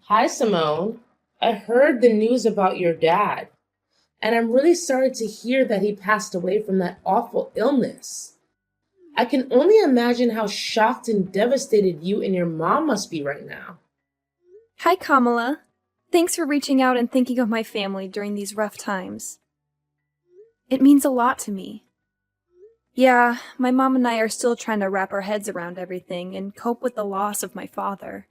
Hi, Simone. I heard the news about your dad, and I'm really sorry to hear that he passed away from that awful illness. I can only imagine how shocked and devastated you and your mom must be right now. Hi, Kamala. Thanks for reaching out and thinking of my family during these rough times. It means a lot to me. Yeah, my mom and I are still trying to wrap our heads around everything and cope with the loss of my father.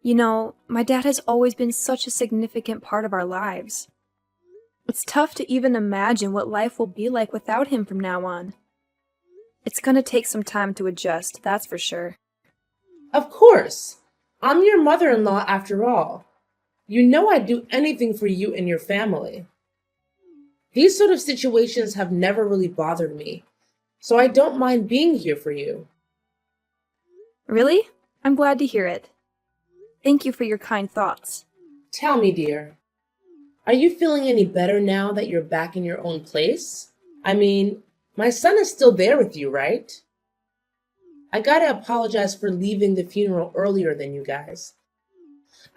You know, my dad has always been such a significant part of our lives. It's tough to even imagine what life will be like without him from now on. It's gonna take some time to adjust, that's for sure. Of course, I'm your mother in law after all. You know I'd do anything for you and your family. These sort of situations have never really bothered me, so I don't mind being here for you. Really? I'm glad to hear it. Thank you for your kind thoughts. Tell me, dear, are you feeling any better now that you're back in your own place? I mean, my son is still there with you, right? I gotta apologize for leaving the funeral earlier than you guys.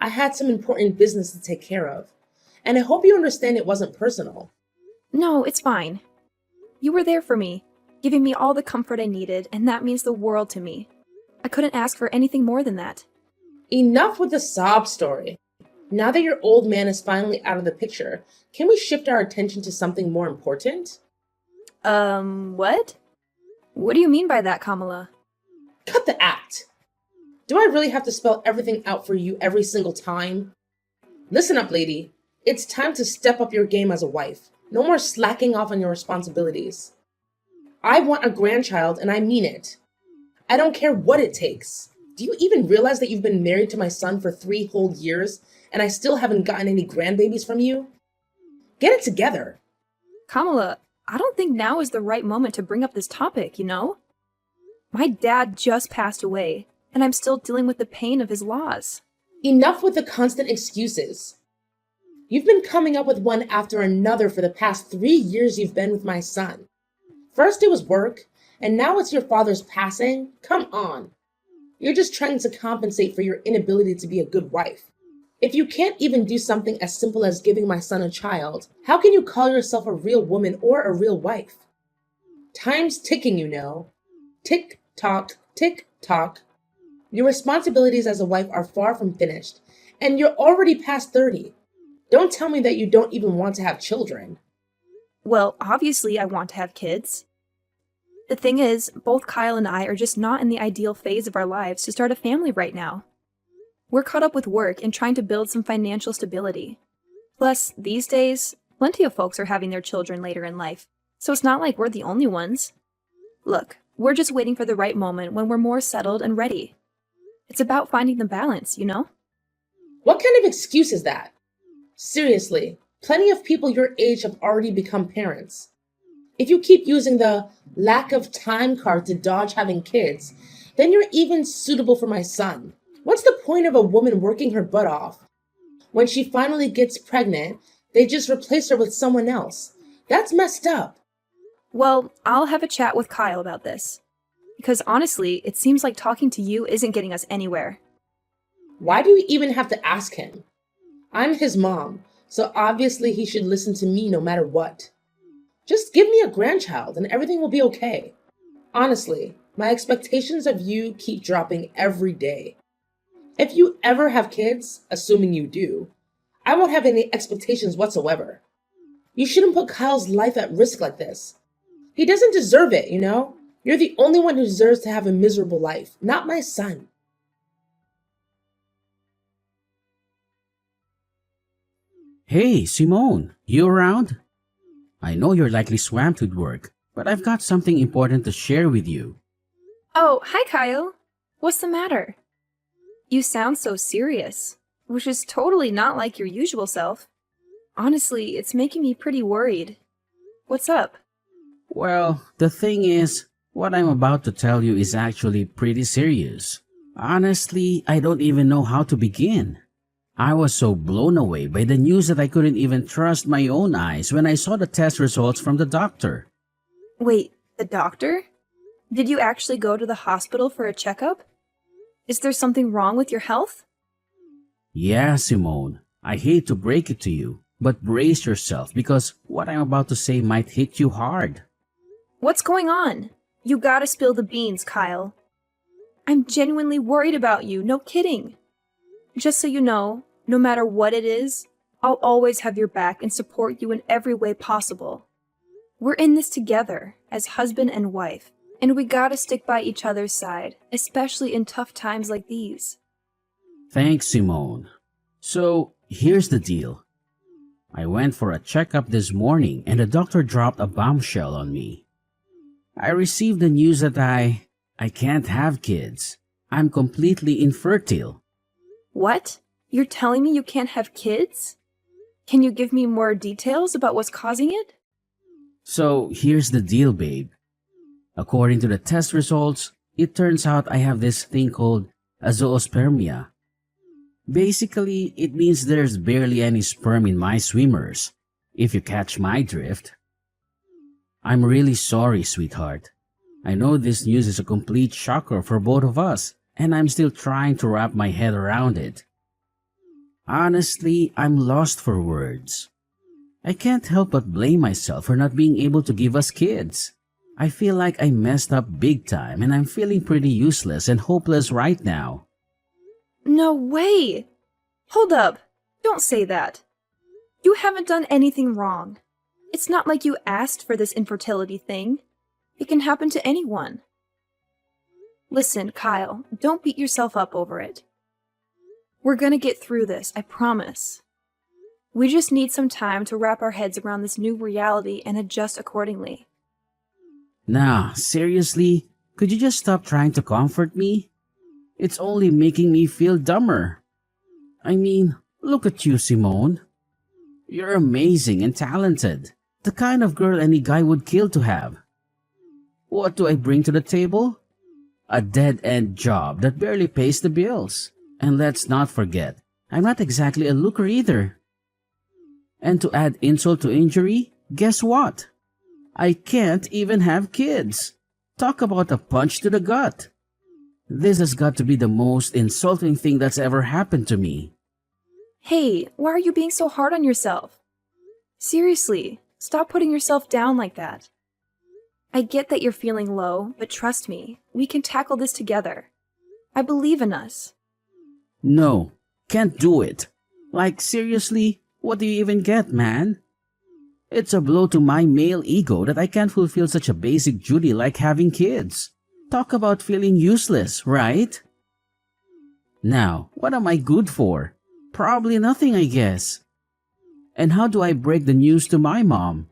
I had some important business to take care of, and I hope you understand it wasn't personal. No, it's fine. You were there for me, giving me all the comfort I needed, and that means the world to me. I couldn't ask for anything more than that. Enough with the sob story. Now that your old man is finally out of the picture, can we shift our attention to something more important? What? What do you mean by that, Kamala? Cut the act! Do I really have to spell everything out for you every single time? Listen up, lady. It's time to step up your game as a wife. No more slacking off on your responsibilities. I want a grandchild, and I mean it. I don't care what it takes. Do you even realize that you've been married to my son for 3 whole years, and I still haven't gotten any grandbabies from you? Get it together. Kamala, I don't think now is the right moment to bring up this topic, you know? My dad just passed away, and I'm still dealing with the pain of his loss. Enough with the constant excuses. You've been coming up with one after another for the past 3 years you've been with my son. First it was work, and now it's your father's passing? Come on. You're just trying to compensate for your inability to be a good wife. If you can't even do something as simple as giving my son a child, how can you call yourself a real woman or a real wife? Time's ticking, you know. Tick tock, tick tock. Your responsibilities as a wife are far from finished, and you're already past 30. Don't tell me that you don't even want to have children. Well, obviously, I want to have kids. The thing is, both Kyle and I are just not in the ideal phase of our lives to start a family right now. We're caught up with work and trying to build some financial stability. Plus, these days, plenty of folks are having their children later in life, so it's not like we're the only ones. Look, we're just waiting for the right moment when we're more settled and ready. It's about finding the balance, you know? What kind of excuse is that? Seriously, plenty of people your age have already become parents. If you keep using the lack of time card to dodge having kids, then you're even suitable for my son. What's the point of a woman working her butt off? When she finally gets pregnant, they just replace her with someone else. That's messed up. Well, I'll have a chat with Kyle about this. Because honestly, it seems like talking to you isn't getting us anywhere. Why do you even have to ask him? I'm his mom, so obviously he should listen to me no matter what. Just give me a grandchild and everything will be okay. Honestly, my expectations of you keep dropping every day. If you ever have kids, assuming you do, I won't have any expectations whatsoever. You shouldn't put Kyle's life at risk like this. He doesn't deserve it, you know? You're the only one who deserves to have a miserable life, not my son. Hey, Simone, you around? I know you're likely swamped with work, but I've got something important to share with you. Oh, hi, Kyle. What's the matter? You sound so serious, which is totally not like your usual self. Honestly, it's making me pretty worried. What's up? Well, the thing is, what I'm about to tell you is actually pretty serious. Honestly, I don't even know how to begin. I was so blown away by the news that I couldn't even trust my own eyes when I saw the test results from the doctor. Wait, the doctor? Did you actually go to the hospital for a checkup? Is there something wrong with your health? Yeah, Simone, I hate to break it to you, but brace yourself because what I'm about to say might hit you hard. What's going on? You gotta spill the beans, Kyle. I'm genuinely worried about you, no kidding. Just so you know, no matter what it is, I'll always have your back and support you in every way possible. We're in this together, as husband and wife, and we gotta stick by each other's side, especially in tough times like these. Thanks, Simone. So, here's the deal. I went for a checkup this morning and the doctor dropped a bombshell on me. I received the news that I can't have kids. I'm completely infertile. What? You're telling me you can't have kids? Can you give me more details about what's causing it? So, here's the deal, babe. According to the test results, it turns out I have this thing called azoospermia. Basically, it means there's barely any sperm in my swimmers, if you catch my drift. I'm really sorry, sweetheart. I know this news is a complete shocker for both of us, and I'm still trying to wrap my head around it. Honestly, I'm lost for words. I can't help but blame myself for not being able to give us kids. I feel like I messed up big time and I'm feeling pretty useless and hopeless right now. No way! Hold up! Don't say that. You haven't done anything wrong. It's not like you asked for this infertility thing. It can happen to anyone. Listen, Kyle, don't beat yourself up over it. We're gonna get through this, I promise. We just need some time to wrap our heads around this new reality and adjust accordingly. Nah, seriously? Could you just stop trying to comfort me? It's only making me feel dumber. I mean, look at you, Simone. You're amazing and talented. The kind of girl any guy would kill to have. What do I bring to the table? A dead-end job that barely pays the bills. And let's not forget, I'm not exactly a looker either. And to add insult to injury, guess what? I can't even have kids. Talk about a punch to the gut. This has got to be the most insulting thing that's ever happened to me. Hey, why are you being so hard on yourself? Seriously, stop putting yourself down like that. I get that you're feeling low, but trust me, we can tackle this together. I believe in us. No, can't do it. Like, seriously, what do you even get, man? It's a blow to my male ego that I can't fulfill such a basic duty like having kids. Talk about feeling useless, right? Now, what am I good for? Probably nothing, I guess. And how do I break the news to my mom?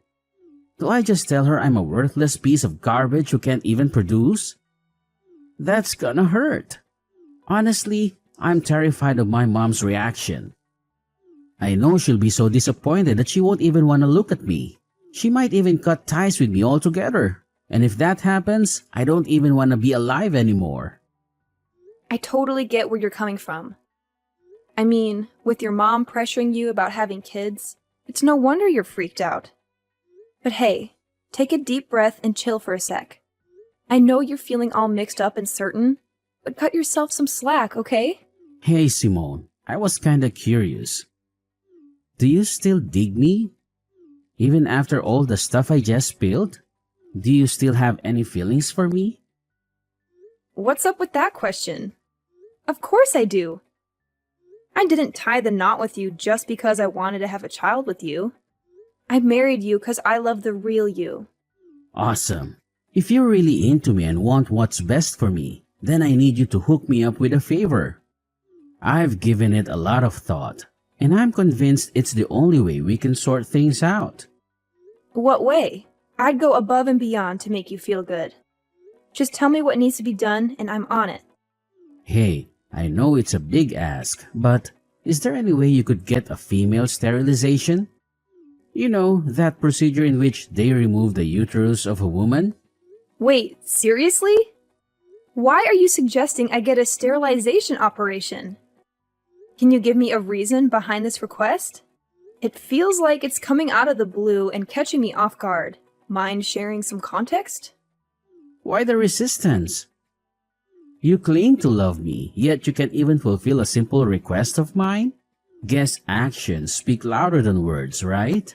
Do I just tell her I'm a worthless piece of garbage who can't even produce? That's gonna hurt. Honestly, I'm terrified of my mom's reaction. I know she'll be so disappointed that she won't even want to look at me. She might even cut ties with me altogether. And if that happens, I don't even want to be alive anymore. I totally get where you're coming from. I mean, with your mom pressuring you about having kids, it's no wonder you're freaked out. But hey, take a deep breath and chill for a sec. I know you're feeling all mixed up and certain, but cut yourself some slack, okay? Hey, Simone, I was kinda curious. Do you still dig me? Even after all the stuff I just spilled? Do you still have any feelings for me? What's up with that question? Of course I do. I didn't tie the knot with you just because I wanted to have a child with you. I married you because I love the real you. Awesome. If you're really into me and want what's best for me, then I need you to hook me up with a favor. I've given it a lot of thought, and I'm convinced it's the only way we can sort things out. What way? I'd go above and beyond to make you feel good. Just tell me what needs to be done and I'm on it. Hey, I know it's a big ask, but is there any way you could get a female sterilization? You know, that procedure in which they remove the uterus of a woman? Wait, seriously? Why are you suggesting I get a sterilization operation? Can you give me a reason behind this request? It feels like it's coming out of the blue and catching me off guard. Mind sharing some context? Why the resistance? You claim to love me, yet you can't even fulfill a simple request of mine? Guess actions speak louder than words, right?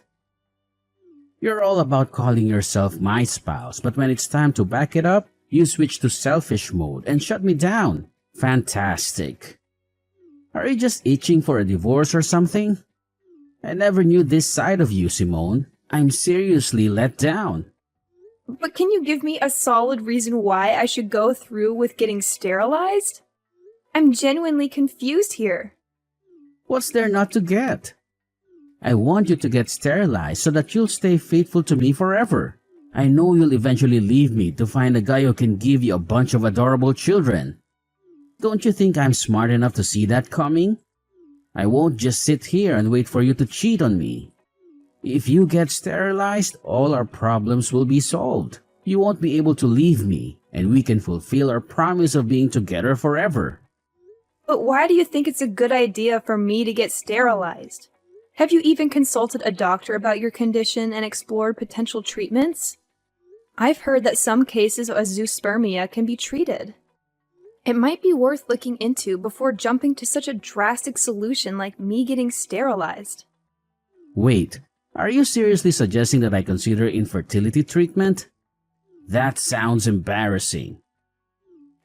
You're all about calling yourself my spouse, but when it's time to back it up, you switch to selfish mode and shut me down. Fantastic. Are you just itching for a divorce or something? I never knew this side of you, Simone. I'm seriously let down. But can you give me a solid reason why I should go through with getting sterilized? I'm genuinely confused here. What's there not to get? I want you to get sterilized so that you'll stay faithful to me forever. I know you'll eventually leave me to find a guy who can give you a bunch of adorable children. Don't you think I'm smart enough to see that coming? I won't just sit here and wait for you to cheat on me. If you get sterilized, all our problems will be solved. You won't be able to leave me, and we can fulfill our promise of being together forever. But why do you think it's a good idea for me to get sterilized? Have you even consulted a doctor about your condition and explored potential treatments? I've heard that some cases of azoospermia can be treated. It might be worth looking into before jumping to such a drastic solution like me getting sterilized. Wait, are you seriously suggesting that I consider infertility treatment? That sounds embarrassing.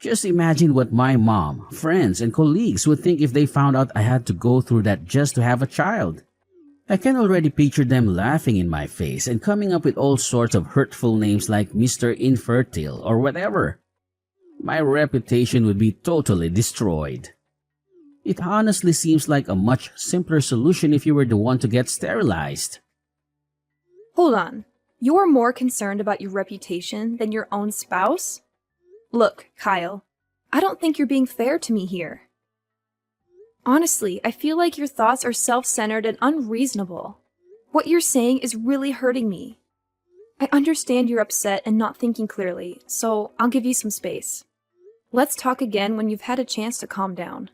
Just imagine what my mom, friends, and colleagues would think if they found out I had to go through that just to have a child. I can already picture them laughing in my face and coming up with all sorts of hurtful names like Mr. Infertile or whatever. My reputation would be totally destroyed. It honestly seems like a much simpler solution if you were the one to get sterilized. Hold on. You're more concerned about your reputation than your own spouse? Look, Kyle, I don't think you're being fair to me here. Honestly, I feel like your thoughts are self-centered and unreasonable. What you're saying is really hurting me. I understand you're upset and not thinking clearly, so I'll give you some space. Let's talk again when you've had a chance to calm down.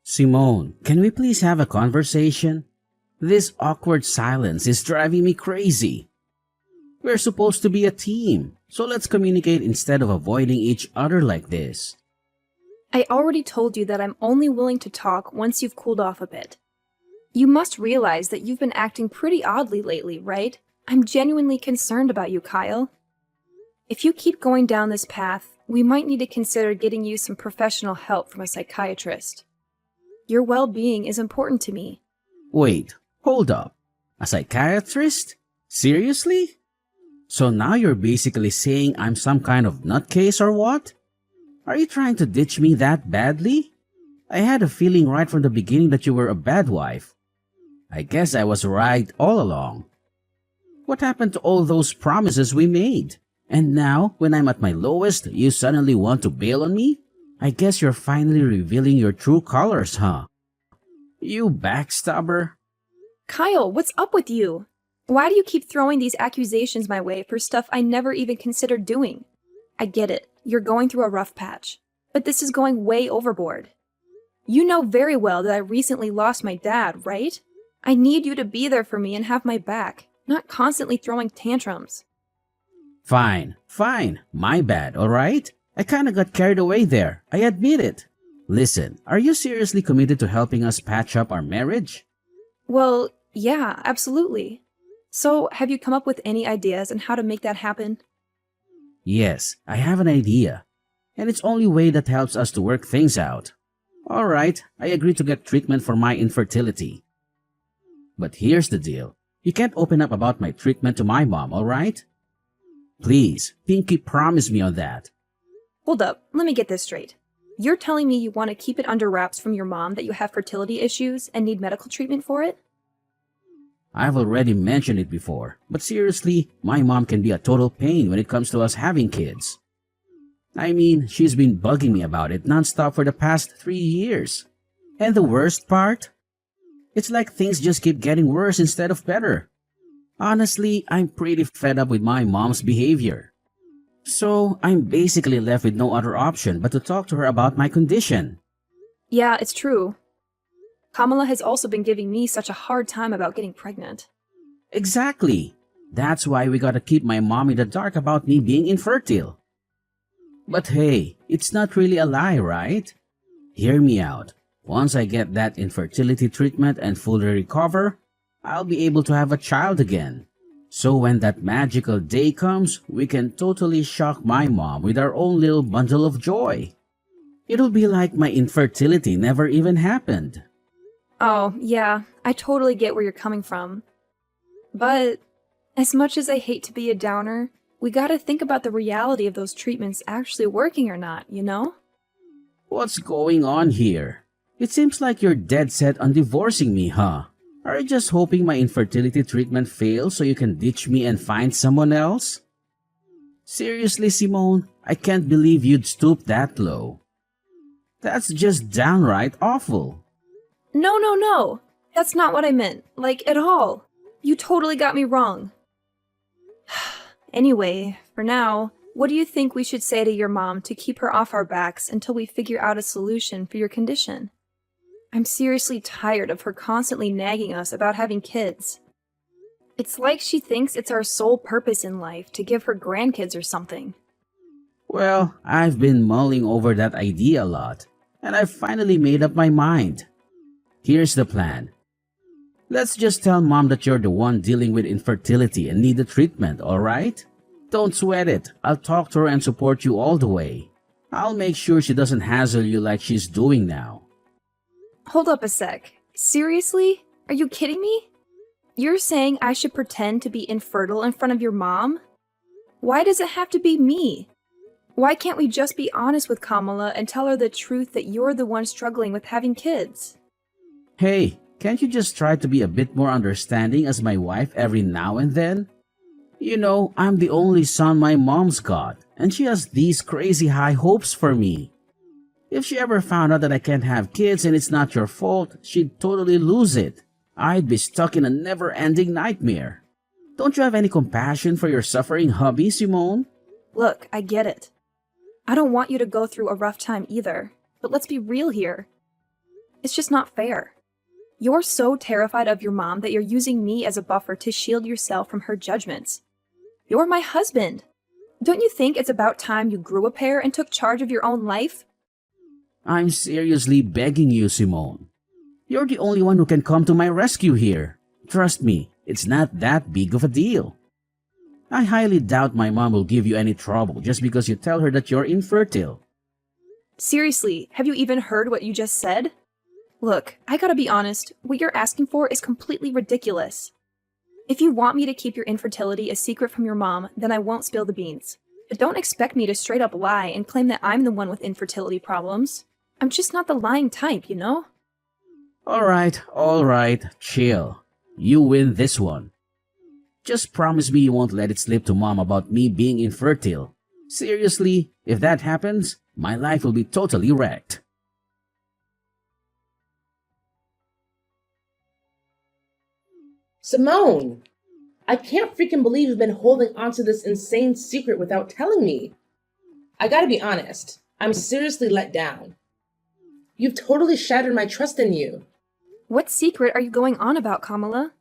Simone, can we please have a conversation? This awkward silence is driving me crazy. We're supposed to be a team, so let's communicate instead of avoiding each other like this. I already told you that I'm only willing to talk once you've cooled off a bit. You must realize that you've been acting pretty oddly lately, right? I'm genuinely concerned about you, Kyle. If you keep going down this path, we might need to consider getting you some professional help from a psychiatrist. Your well-being is important to me. Wait, hold up. A psychiatrist? Seriously? So now you're basically saying I'm some kind of nutcase or what? Are you trying to ditch me that badly? I had a feeling right from the beginning that you were a bad wife. I guess I was right all along. What happened to all those promises we made? And now, when I'm at my lowest, you suddenly want to bail on me? I guess you're finally revealing your true colors, huh? You backstabber. Kyle, what's up with you? Why do you keep throwing these accusations my way for stuff I never even considered doing? I get it, you're going through a rough patch, but this is going way overboard. You know very well that I recently lost my dad, right? I need you to be there for me and have my back, not constantly throwing tantrums. Fine, my bad, alright? I kinda got carried away there, I admit it. Listen, are you seriously committed to helping us patch up our marriage? Well, yeah, absolutely. So, have you come up with any ideas on how to make that happen? Yes, I have an idea. And it's only way that helps us to work things out. Alright, I agree to get treatment for my infertility. But here's the deal. You can't open up about my treatment to my mom, alright? Please, Pinky, promise me on that. Hold up, let me get this straight. You're telling me you want to keep it under wraps from your mom that you have fertility issues and need medical treatment for it? I've already mentioned it before, but seriously, my mom can be a total pain when it comes to us having kids. I mean, she's been bugging me about it nonstop for the past 3 years. And the worst part? It's like things just keep getting worse instead of better. Honestly, I'm pretty fed up with my mom's behavior. So, I'm basically left with no other option but to talk to her about my condition. Yeah, it's true. Kamala has also been giving me such a hard time about getting pregnant. Exactly. That's why we gotta keep my mom in the dark about me being infertile. But hey, it's not really a lie, right? Hear me out. Once I get that infertility treatment and fully recover, I'll be able to have a child again. So when that magical day comes, we can totally shock my mom with our own little bundle of joy. It'll be like my infertility never even happened. Oh, yeah, I totally get where you're coming from. But as much as I hate to be a downer, we gotta think about the reality of those treatments actually working or not, you know? What's going on here? It seems like you're dead set on divorcing me, huh? Are you just hoping my infertility treatment fails so you can ditch me and find someone else? Seriously, Simone, I can't believe you'd stoop that low. That's just downright awful. No. That's not what I meant, like, at all. You totally got me wrong. Anyway, for now, what do you think we should say to your mom to keep her off our backs until we figure out a solution for your condition? I'm seriously tired of her constantly nagging us about having kids. It's like she thinks it's our sole purpose in life to give her grandkids or something. Well, I've been mulling over that idea a lot, and I've finally made up my mind. Here's the plan. Let's just tell Mom that you're the one dealing with infertility and need the treatment, alright? Don't sweat it. I'll talk to her and support you all the way. I'll make sure she doesn't hassle you like she's doing now. Hold up a sec. Seriously? Are you kidding me? You're saying I should pretend to be infertile in front of your mom? Why does it have to be me? Why can't we just be honest with Kamala and tell her the truth that you're the one struggling with having kids? Hey, can't you just try to be a bit more understanding as my wife every now and then? You know, I'm the only son my mom's got, and she has these crazy high hopes for me. If she ever found out that I can't have kids and it's not your fault, she'd totally lose it. I'd be stuck in a never-ending nightmare. Don't you have any compassion for your suffering hubby, Simone? Look, I get it. I don't want you to go through a rough time either, but let's be real here. It's just not fair. You're so terrified of your mom that you're using me as a buffer to shield yourself from her judgments. You're my husband. Don't you think it's about time you grew a pair and took charge of your own life? I'm seriously begging you, Simone. You're the only one who can come to my rescue here. Trust me, it's not that big of a deal. I highly doubt my mom will give you any trouble just because you tell her that you're infertile. Seriously, have you even heard what you just said? Look, I gotta be honest, what you're asking for is completely ridiculous. If you want me to keep your infertility a secret from your mom, then I won't spill the beans. But don't expect me to straight up lie and claim that I'm the one with infertility problems. I'm just not the lying type, you know? Alright, chill. You win this one. Just promise me you won't let it slip to Mom about me being infertile. Seriously, if that happens, my life will be totally wrecked. Simone, I can't freaking believe you've been holding onto this insane secret without telling me. I gotta be honest, I'm seriously let down. You've totally shattered my trust in you. What secret are you going on about, Kamala?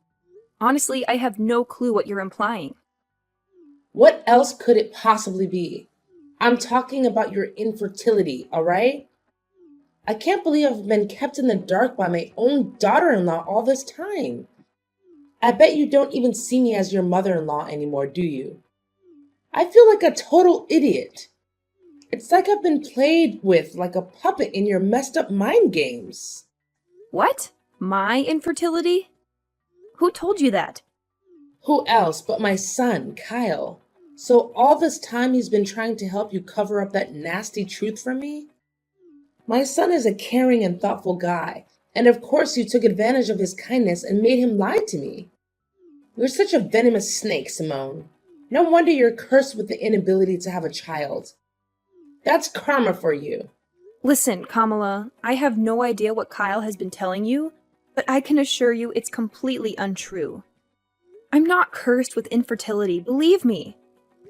Honestly, I have no clue what you're implying. What else could it possibly be? I'm talking about your infertility, alright? I can't believe I've been kept in the dark by my own daughter-in-law all this time. I bet you don't even see me as your mother-in-law anymore, do you? I feel like a total idiot. It's like I've been played with like a puppet in your messed up mind games. What? My infertility? Who told you that? Who else but my son, Kyle? So all this time he's been trying to help you cover up that nasty truth from me? My son is a caring and thoughtful guy, and of course you took advantage of his kindness and made him lie to me. You're such a venomous snake, Simone. No wonder you're cursed with the inability to have a child. That's karma for you. Listen, Kamala, I have no idea what Kyle has been telling you, but I can assure you it's completely untrue. I'm not cursed with infertility, believe me.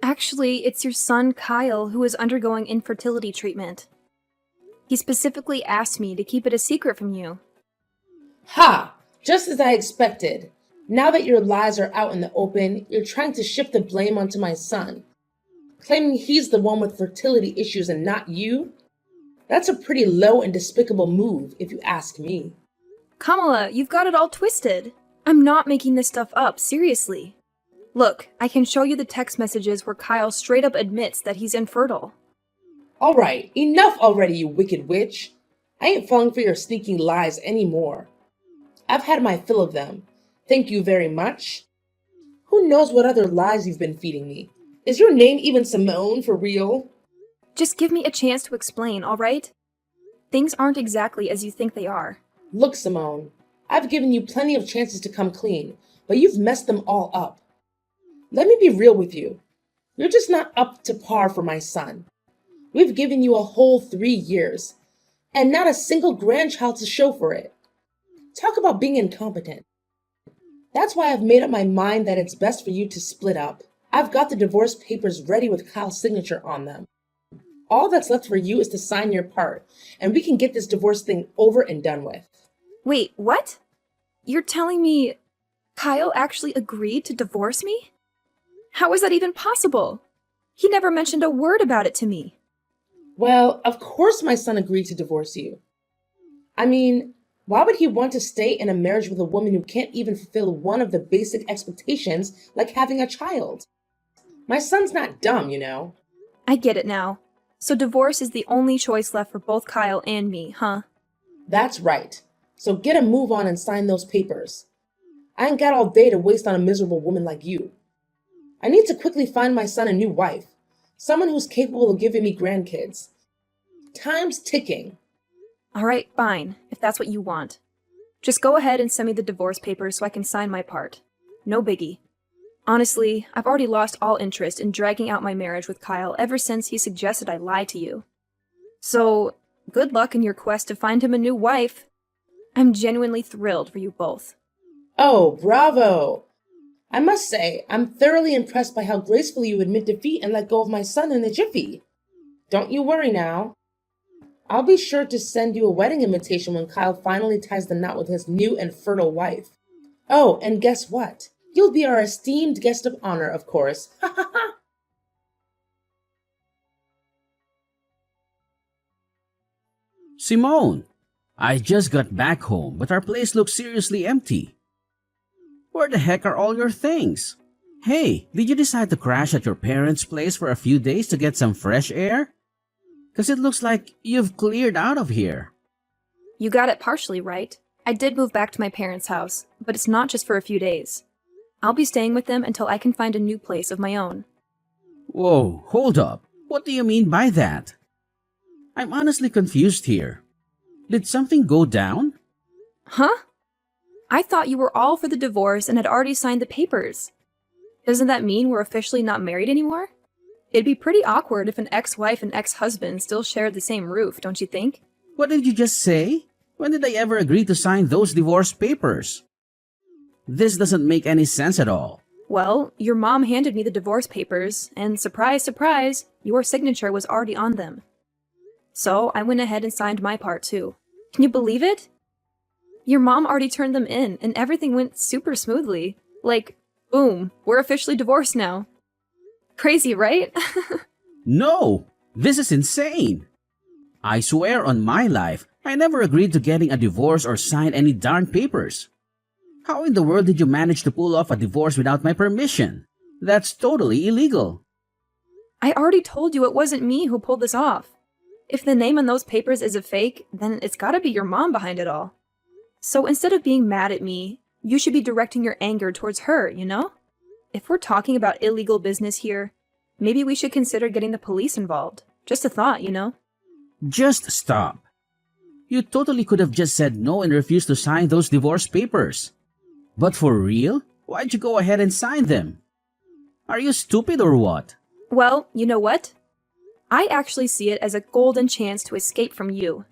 Actually, it's your son Kyle who is undergoing infertility treatment. He specifically asked me to keep it a secret from you. Ha! Just as I expected. Now that your lies are out in the open, you're trying to shift the blame onto my son, claiming he's the one with fertility issues and not you. That's a pretty low and despicable move, if you ask me. Kamala, you've got it all twisted. I'm not making this stuff up, seriously. Look, I can show you the text messages where Kyle straight up admits that he's infertile. All right, enough already, you wicked witch. I ain't falling for your sneaking lies anymore. I've had my fill of them. Thank you very much. Who knows what other lies you've been feeding me? Is your name even Simone for real? Just give me a chance to explain, alright? Things aren't exactly as you think they are. Look, Simone, I've given you plenty of chances to come clean, but you've messed them all up. Let me be real with you. You're just not up to par for my son. We've given you a whole 3 years, and not a single grandchild to show for it. Talk about being incompetent. That's why I've made up my mind that it's best for you to split up. I've got the divorce papers ready with Kyle's signature on them. All that's left for you is to sign your part, and we can get this divorce thing over and done with. Wait, what? You're telling me Kyle actually agreed to divorce me? How is that even possible? He never mentioned a word about it to me. Well, of course my son agreed to divorce you. I mean, why would he want to stay in a marriage with a woman who can't even fulfill one of the basic expectations, like having a child? My son's not dumb, you know. I get it now. So divorce is the only choice left for both Kyle and me, huh? That's right. So get a move on and sign those papers. I ain't got all day to waste on a miserable woman like you. I need to quickly find my son a new wife, someone who's capable of giving me grandkids. Time's ticking. Alright, fine, if that's what you want. Just go ahead and send me the divorce papers so I can sign my part. No biggie. Honestly, I've already lost all interest in dragging out my marriage with Kyle ever since he suggested I lie to you. So, good luck in your quest to find him a new wife. I'm genuinely thrilled for you both. Oh, bravo! I must say, I'm thoroughly impressed by how gracefully you admit defeat and let go of my son in a jiffy. Don't you worry now. I'll be sure to send you a wedding invitation when Kyle finally ties the knot with his new and fertile wife. Oh, and guess what? You'll be our esteemed guest of honor, of course. Ha ha ha! Simone, I just got back home, but our place looks seriously empty. Where the heck are all your things? Hey, did you decide to crash at your parents' place for a few days to get some fresh air? 'Cause it looks like you've cleared out of here. You got it partially right. I did move back to my parents' house, but it's not just for a few days. I'll be staying with them until I can find a new place of my own. Whoa, hold up. What do you mean by that? I'm honestly confused here. Did something go down? Huh? I thought you were all for the divorce and had already signed the papers. Doesn't that mean we're officially not married anymore? It'd be pretty awkward if an ex-wife and ex-husband still shared the same roof, don't you think? What did you just say? When did I ever agree to sign those divorce papers? This doesn't make any sense at all. Well, your mom handed me the divorce papers, and surprise, surprise, your signature was already on them. So I went ahead and signed my part too. Can you believe it? Your mom already turned them in, and everything went super smoothly. Like, boom, we're officially divorced now. Crazy, right? No! This is insane! I swear on my life, I never agreed to getting a divorce or sign any darn papers. How in the world did you manage to pull off a divorce without my permission? That's totally illegal. I already told you it wasn't me who pulled this off. If the name on those papers is a fake, then it's gotta be your mom behind it all. So instead of being mad at me, you should be directing your anger towards her, you know? If we're talking about illegal business here, maybe we should consider getting the police involved. Just a thought, you know? Just stop. You totally could have just said no and refused to sign those divorce papers. But for real? Why'd you go ahead and sign them? Are you stupid or what? Well, you know what? I actually see it as a golden chance to escape from you.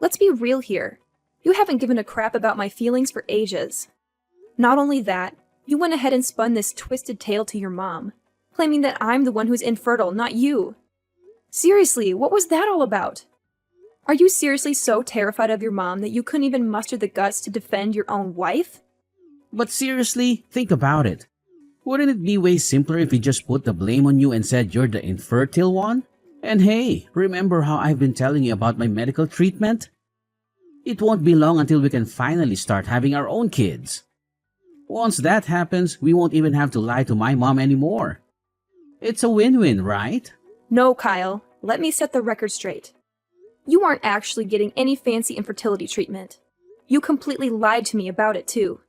Let's be real here. You haven't given a crap about my feelings for ages. Not only that, you went ahead and spun this twisted tale to your mom, claiming that I'm the one who's infertile, not you. Seriously, what was that all about? Are you seriously so terrified of your mom that you couldn't even muster the guts to defend your own wife? But seriously, think about it. Wouldn't it be way simpler if we just put the blame on you and said you're the infertile one? And hey, remember how I've been telling you about my medical treatment? It won't be long until we can finally start having our own kids. Once that happens, we won't even have to lie to my mom anymore. It's a win-win, right? No, Kyle. Let me set the record straight. You aren't actually getting any fancy infertility treatment. You completely lied to me about it, too.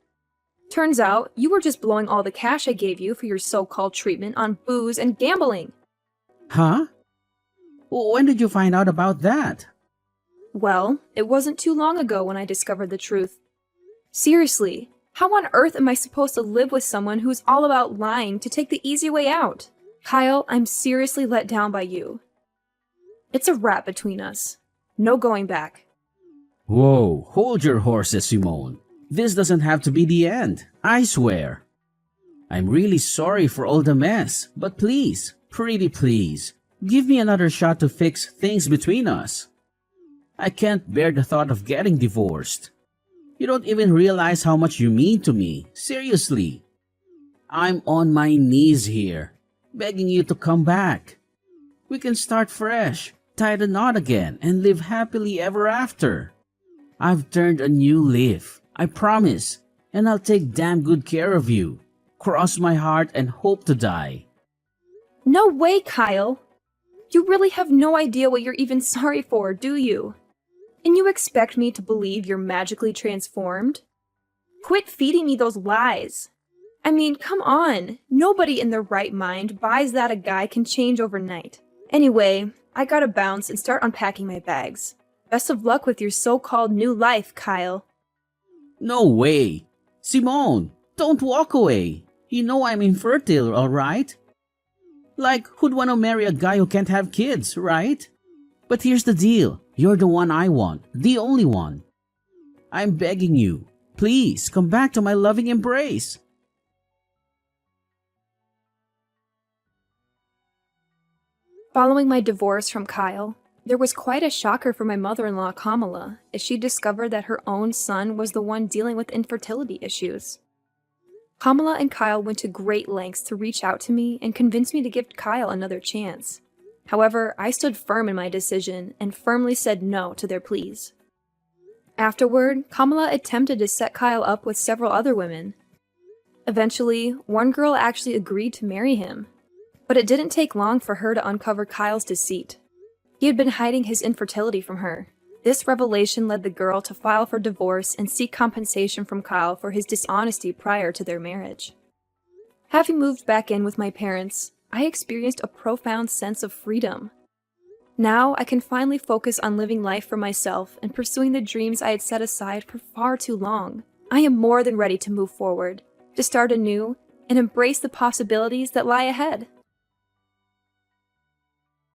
Turns out, you were just blowing all the cash I gave you for your so-called treatment on booze and gambling. Huh? When did you find out about that? Well, it wasn't too long ago when I discovered the truth. Seriously, how on earth am I supposed to live with someone who's all about lying to take the easy way out? Kyle, I'm seriously let down by you. It's a wrap between us. No going back. Whoa, hold your horses, Simone. This doesn't have to be the end, I swear. I'm really sorry for all the mess, but please, pretty please, give me another shot to fix things between us. I can't bear the thought of getting divorced. You don't even realize how much you mean to me, seriously. I'm on my knees here, begging you to come back. We can start fresh, tie the knot again, and live happily ever after. I've turned a new leaf, I promise, and I'll take damn good care of you. Cross my heart and hope to die. No way, Kyle. You really have no idea what you're even sorry for, do you? And you expect me to believe you're magically transformed? Quit feeding me those lies. I mean, come on. Nobody in their right mind buys that a guy can change overnight. Anyway, I gotta bounce and start unpacking my bags. Best of luck with your so-called new life, Kyle. No way. Simone, don't walk away. You know I'm infertile, alright? Like, who'd want to marry a guy who can't have kids, right? But here's the deal. You're the one I want, the only one. I'm begging you, please come back to my loving embrace. Following my divorce from Kyle, there was quite a shocker for my mother-in-law, Kamala, as she discovered that her own son was the one dealing with infertility issues. Kamala and Kyle went to great lengths to reach out to me and convince me to give Kyle another chance. However, I stood firm in my decision and firmly said no to their pleas. Afterward, Kamala attempted to set Kyle up with several other women. Eventually, one girl actually agreed to marry him. But it didn't take long for her to uncover Kyle's deceit. He had been hiding his infertility from her. This revelation led the girl to file for divorce and seek compensation from Kyle for his dishonesty prior to their marriage. Having moved back in with my parents, I experienced a profound sense of freedom. Now I can finally focus on living life for myself and pursuing the dreams I had set aside for far too long. I am more than ready to move forward, to start anew, and embrace the possibilities that lie ahead.